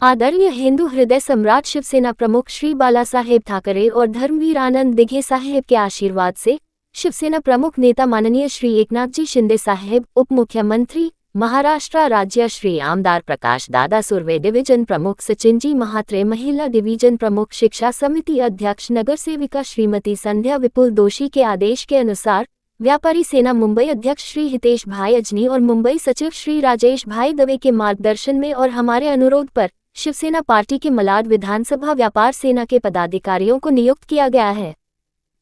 आदरणीय हिंदू हृदय सम्राट शिवसेना प्रमुख श्री बालासाहेब ठाकरे और धर्मवीर आनंद दिघे साहेब के आशीर्वाद से शिवसेना प्रमुख नेता माननीय श्री एकनाथजी शिंदे साहेब, उप मुख्यमंत्री महाराष्ट्र राज्य श्री आमदार प्रकाश दादा सुर्वे, डिवीजन प्रमुख सचिनजी महात्रे, महिला डिवीजन प्रमुख शिक्षा समिति अध्यक्ष नगर सेविका श्रीमती संध्या विपुल दोषी के आदेश के अनुसार व्यापारी सेना मुंबई अध्यक्ष श्री हितेश भाई अजनी और मुंबई सचिव श्री राजेश भाई दवे के मार्गदर्शन में और हमारे अनुरोध पर शिवसेना पार्टी के मलाड विधानसभा व्यापार सेना के पदाधिकारियों को नियुक्त किया गया है।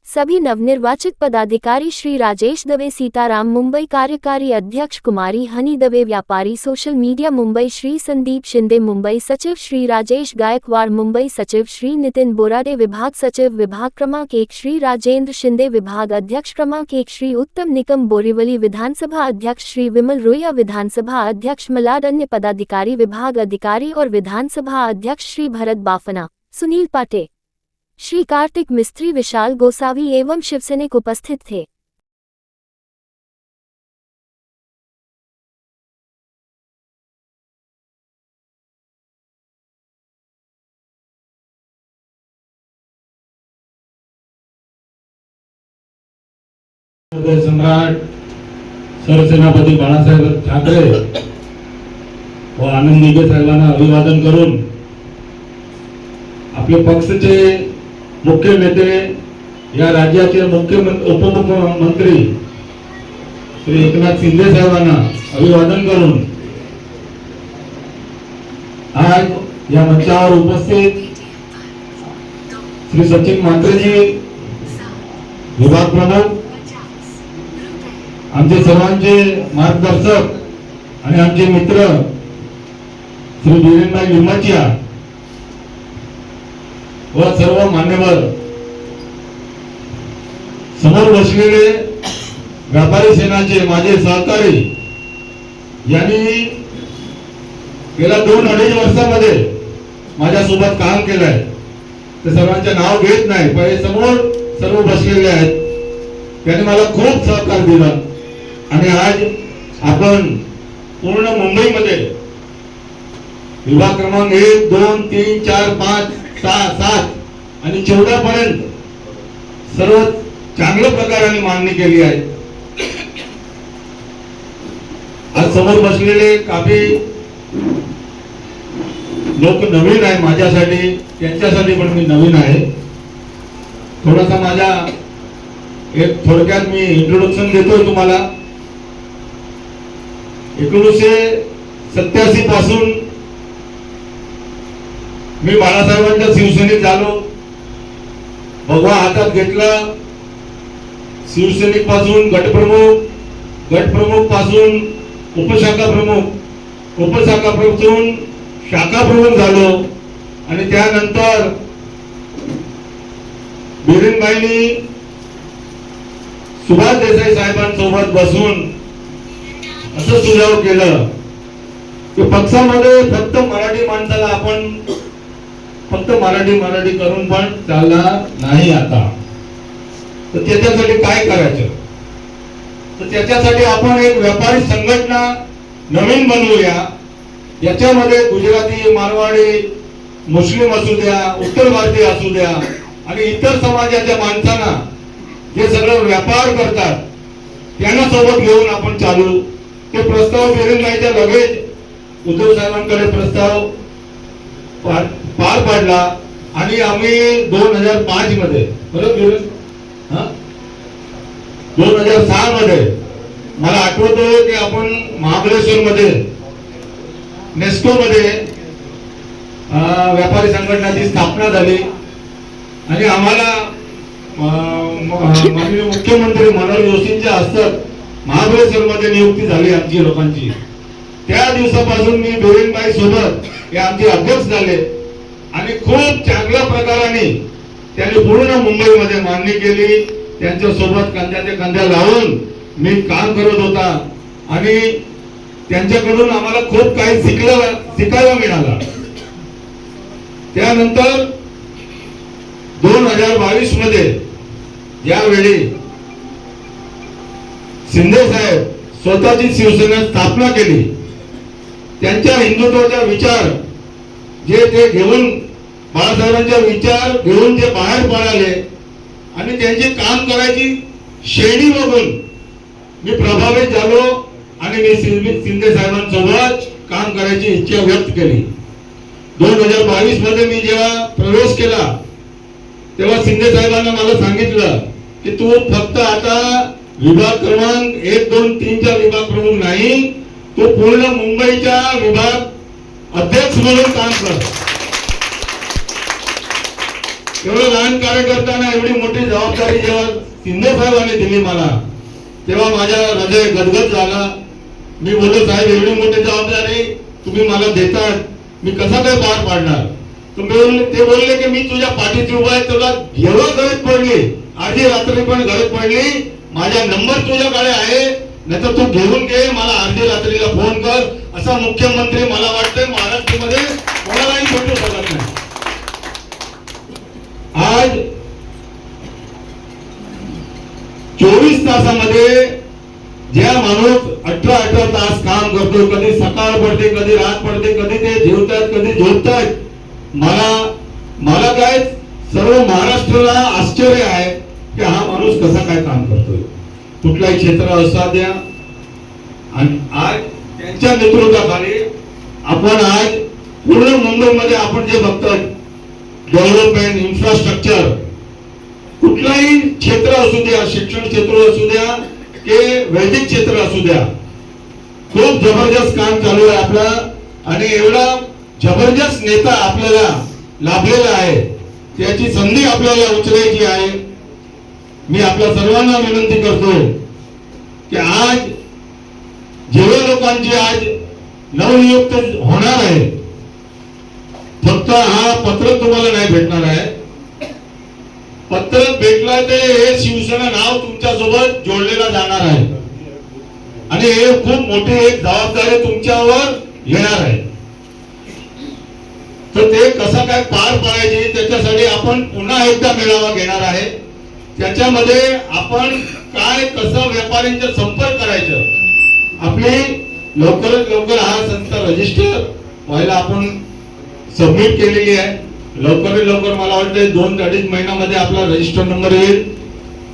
सभी नवनिर्वाचित पदाधिकारी श्री राजेश दवे सीताराम मुंबई, कार्यकारी अध्यक्ष कुमारी हनी दवे व्यापारी सोशल मीडिया मुंबई, श्री संदीप शिंदे मुंबई सचिव, श्री राजेश गायकवाड़ मुंबई सचिव, श्री नितिन बोराडे विभाग सचिव विभाग क्रमांक 1, श्री राजेंद्र शिंदे विभाग अध्यक्ष क्रमांक 1, श्री उत्तम निकम बोरीवली विधानसभा अध्यक्ष, श्री विमल रोया विधानसभा अध्यक्ष मलाड, अन्य पदाधिकारी विभाग अधिकारी और विधानसभा अध्यक्ष श्री भरत बाफना, सुनील पाटे, श्री कार्तिक मिस्त्री, विशाल गोसावी एवं शिवसैनिक उपस्थित थे। सम्राट सरसेनापती बाळासाहेब ठाकरे व आनंद दिघे साहेबांना अभिवादन करून आपले पक्षाचे मुख्य नेते, या राज्याचे उपमुख्यमंत्री श्री एकनाथ शिंदे साहेबांना अभिवादन करून आज या मंचावर उपस्थित श्री सचिन महात्रेजी विभाग प्रमुख, आमचे सर्वांचे मार्गदर्शक आणि आमचे मित्र श्री वीरेंद्र लिंबाचिया व सर्व मान्यवर, समोर बसलेले व्यापारी सेनाचे माझे सहकारी यांनी गेल्या 2-2.5 वर्षांमध्ये माझ्यासोबत काम केलंय, ते सर्वांचे नाव घेत नाही, पण हे समोर सर्व बसलेले आहेत, त्यांनी मला खूप सहकार्य दिलं आणि आज आपण पूर्ण मुंबईमध्ये विभाग क्रमांक 1, 2, 3, 4, 5, 6, 7 आणि 14 पर्यंत सर्व चांगल्या प्रकाराने मांडणी केली आहे। आज समोर बसलेले काफी लोक नवीन आहे माझ्यासाठी, त्यांच्यासाठी पण मी नवीन आहे। थोडासा माझा एक थोडक्यात मी इंट्रोडक्शन देतोय तुम्हाला। 1987 पासून मी बाळासाहेबांच्या शिवसैनिक झालो, भगवा हातात घेतला। शिवसैनिक पासून गटप्रमुख पासून उपशाखा पासून शाखा प्रमुख झालो आणि त्यानंतर वीरेंबाईंनी सुभाष देसाई साहेबांसोबत बसून असं सुझाव केलं की पक्षामध्ये फक्त मराठी माणसाला आपण फक्त मराठी करून पण चालणार नाही आता, तर त्याच्यासाठी काय करायचं, तर त्याच्यासाठी आपण एक व्यापारी संघटना नवीन बनवूया। याच्यामध्ये गुजराती, मारवाडी, मुस्लिम असू द्या, उत्तर भारतीय असू द्या आणि इतर समाजाच्या माणसांना जे सगळं व्यापार करतात त्यांना सोबत घेऊन आपण चालू। ते प्रस्ताव वीरेंद्रबाईंच्या लगेच उद्धव साहेबांकडे प्रस्ताव पार पडला आणि आम्ही 2005 मध्ये, बरोबर 2006 मध्ये मला आठवतं की आपण महाबळेश्वर मध्ये नेस्को मध्ये व्यापारी संघटनेची स्थापना झाली आणि आम्हाला माननीय मुख्यमंत्री मनोहर जोशींच्या हस्ते महाबळेश्वर मध्ये नियुक्ती झाली आमची लोकांची। त्या दिवसापासून मी वीरेंद्रबाई सोबत हे आमचे अध्यक्ष झाले आणि खूप चांगल्या प्रकाराने त्यांनी पूर्ण मुंबईमध्ये मांडणी केली। त्यांच्या सोबत कंध्याचे कंध्या लावून मी काम करत होता आणि त्यांच्याकडून आम्हाला खूप काही शिकायला मिळालं। त्यानंतर 2022 मध्ये यावेळी शिंदे साहेब स्वतःची शिवसेना स्थापना केली। त्यांच्या हिंदुत्वाचा विचार जे ते घेऊन बाळासाहेबांचा विचार घेऊन जे बाहेर पडाले आणि त्यांचे काम करायची श्रेणी बघून मी प्रभावित झालो आणि मी शिंदे साहेबांसोबत काम करायची इच्छा व्यक्त केली. 2022 मध्ये मी जेव्हा प्रवेश केला तेव्हा शिंदे साहेबांना मला सांगितलं की तू फक्त आता विभाग क्रमांक 1, 2, 3 चा विभाग प्रमुख नाही, तू पूर्ण मुंबईच्या विभाग अध्यक्ष म्हणून काम कर. एवढं लहान कार्यकर्त्यांना एवढी मोठी जबाबदारी जेव्हा शिंदे साहेबांनी दिली मला तेव्हा माझ्या हृदय गदगद झाला. मी बोललो साहेब एवढी मोठी जबाबदारी तुम्ही मला देतात, मी कसा काय पार पाडणार. ते बोलले की मी तुझ्या पाठीशी उभा आहे, तुला जेव्हा गरज पडली आधी रात्री पण गरज पडली माझा नंबर तुझ्याकडे आहे, नाही तर तू घेऊन घे, मला अर्धी रात्रीला फोन कर. असा मुख्यमंत्री मला वाटतंय महाराष्ट्रामध्ये कोणालाही भेटू शकत नाही. आज 24 तासामध्ये ज्या माणूस 18 तास काम करतो, कधी सकाळ पडते, कधी रात पडते, कधी ते जेवतात, कधी झोपतात. मला काय सर्व महाराष्ट्राला आश्चर्य आहे की हा माणूस कसा काय काम करतोय, कुठलाही क्षेत्र असू द्या. आणि आज त्यांच्या नेतृत्वाखाली आपण आज पूर्ण मुंबईमध्ये आपण जे बघतोय डेव्हलपमेंट इन्फ्रास्ट्रक्चर, कुठलाही क्षेत्र असू द्या, शिक्षण क्षेत्र असू द्या की वैद्यक क्षेत्र असू द्या, खूप जबरदस्त काम चालू आहे आपलं. आणि एवढा जबरदस्त नेता आपल्याला लाभलेला आहे, त्याची संधी आपल्याला उचलायची आहे. मी आपल्या सर्वांना विनंती करतो की आज जेवढ्या लोकांची आज नवनियुक्त होणार आहे, फक्त हा पत्र तुम्हाला नाही भेटणार आहे. पत्र भेटला ते हे शिवसेना नाव तुमच्या सोबत जोडलेला जाणार आहे आणि हे खूप मोठी एक जबाबदारी तुमच्यावर येणार आहे. तर ते कसं काय पार पाडायचे त्याच्यासाठी आपण पुन्हा एकदा मेळावा घेणार आहे. त्याच्यामध्ये आपण काय कसं व्यापाऱ्यांचा संपर्क करायचं, आपली लवकरात लवकर हा संस्था रजिस्टर व्हायला आपण सबमिट केलेली आहे. लवकरात लवकर मला वाटतं 2-2.5 महिन्यामध्ये आपला रजिस्टर नंबर येईल.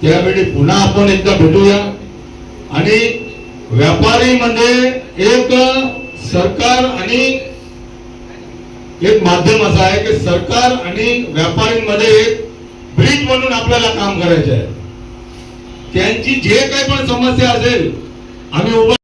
त्यावेळी पुन्हा आपण एकदा भेटूया. आणि व्यापारी मध्ये एक सरकार आणि एक माध्यम असं आहे की सरकार आणि व्यापाऱ्यांमध्ये एक ब्रिज म्हणून आपल्याला काम करायचं आहे. त्यांची जे काही पण समस्या असेल आम्ही उभा